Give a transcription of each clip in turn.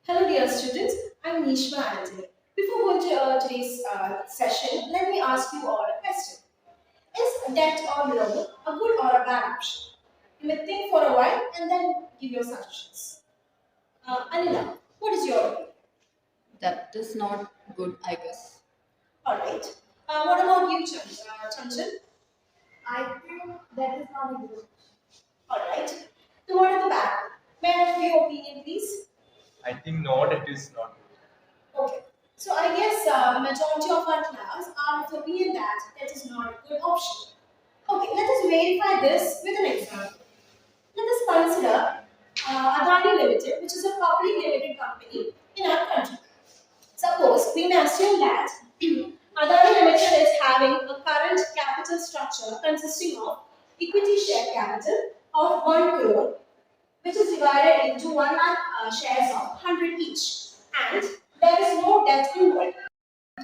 Hello dear students, I'm Nishma Anthony. Before going to today's session, let me ask you all a question. Is debt or loan a good or a bad option? You may think for a while and then give your suggestions. Anila, what is your opinion? That is not good, I guess. Alright. What about you, Chanchal? I think that is not a good. Alright. So what is the bad? May I have your opinion please? I think not, it is not good. Okay. So I guess majority of our class are of the opinion that that is not a good option. Okay, let us verify this with an example. Let us consider Adani Limited, which is a public limited company in our country. Suppose we may assume that Adani Limited is having a current capital structure consisting of equity share capital of 1 crore, which is divided into 1 lakh shares of 100 each, and there is no debt involved.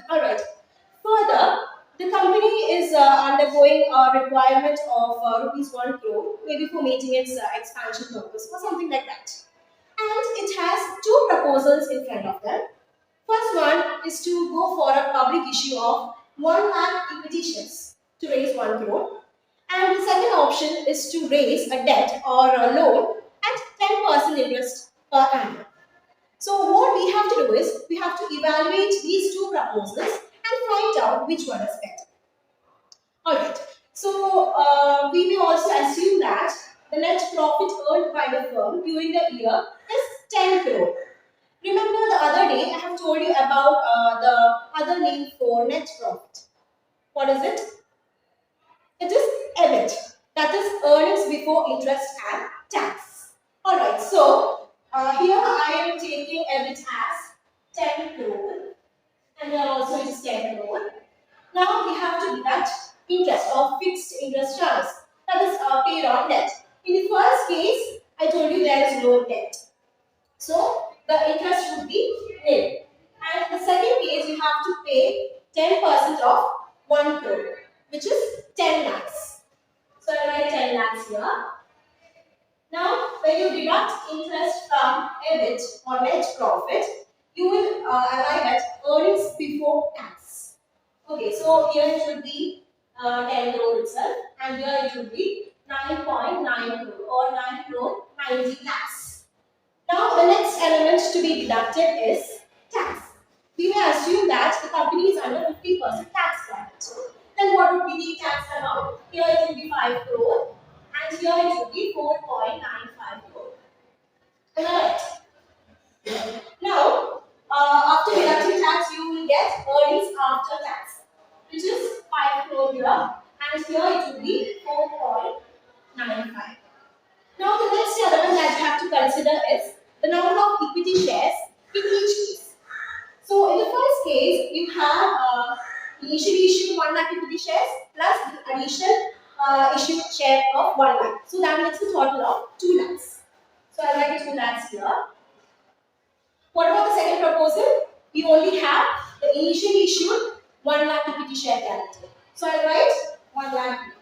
Alright. Further, the company is undergoing a requirement of rupees 1 crore, maybe for meeting its expansion purpose or something like that. And it has two proposals in front of them. First one is to go for a public issue of 1 lakh equity shares to raise 1 crore. And the second option is to raise a debt or a loan at 10% interest per annum. So what we have to do is we have to evaluate these two proposals and find out which one is better. Alright, so we may also assume that the net profit earned by the firm during the year is 10 crore. Remember the other day I have told you about the other name for net profit. What is it? It is EBIT, that is earnings before interest and tax. Alright, so here I am taking EBIT as 10 crore and here also it is 10 crore. Now we have to deduct interest or fixed interest charges, that is paid on debt. In the first case, I told you there is no debt. So the interest would be nil. And in the second case, you have to pay 10% of 1 crore, which is 10 lakhs. So I write 10 lakhs here. Now, when you deduct interest from EBIT or net profit, you will arrive at earnings before tax. Okay, so here it should be 10 crore itself, and here it should be 9.9 crore or 9 crore 90 lakhs. Now, the next element to be deducted is tax. We may assume that the company is under 50% tax bracket. Then what would be the tax amount? Here it will be 5 crore and here it would be 4.95 crore. Alright. Now, after deducting tax, you will get earnings after tax, which is 5 crore here, and here it will be 4.95. Now, the next element that you have to consider is the number of equity shares in each case. So, in the first case, you have initially issued 1 lakh equity shares plus the additional issued share of 1 lakh. So, that makes a total of 2 lakhs. So, I'll write 2 lakhs here. What about the second proposal? We only have the initially issued 1 lakh equity share capital. So, I'll write 1 lakh here.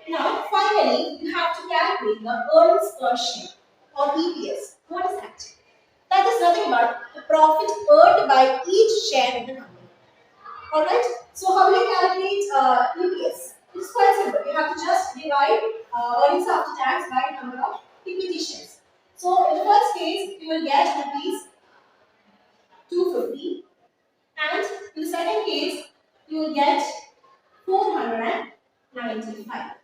Now, finally, you have to calculate the earnings per share or EPS. What is that? That is nothing but the profit earned by each share in the company. Alright? So, how do you calculate EPS? It's quite simple. You have to just divide earnings after tax by number of equity shares. So, in the first case, you will get rupees 250, and in the second case, you will get 495.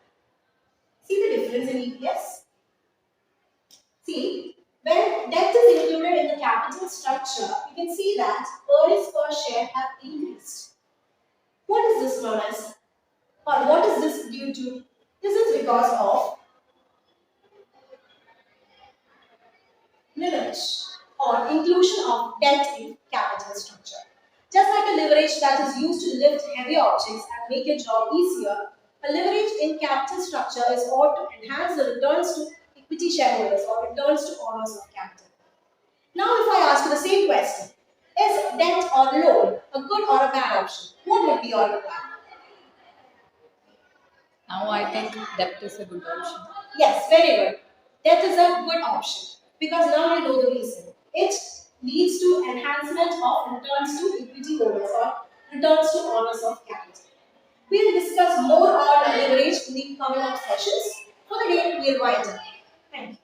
See the difference in EPS? See, when debt is included in the capital structure, you can see that earnings per share have increased. What is this known as? Or what is this due to? This is because of leverage or inclusion of debt in capital structure. Just like a leverage that is used to lift heavy objects and make a job easier, a leverage in capital structure is ought to enhance the returns to equity shareholders or returns to owners of capital. Now, if I ask you the same question, is debt or loan a good or a bad option? What would be your reply? Now I think debt is a good option. Yes, very good. Debt is a good option. because now we know the reason. It leads to enhancement of returns to equity holders or returns to owners of capital. We'll discuss more on leverage in the coming up sessions. For the day, we'll wind up. Thank you.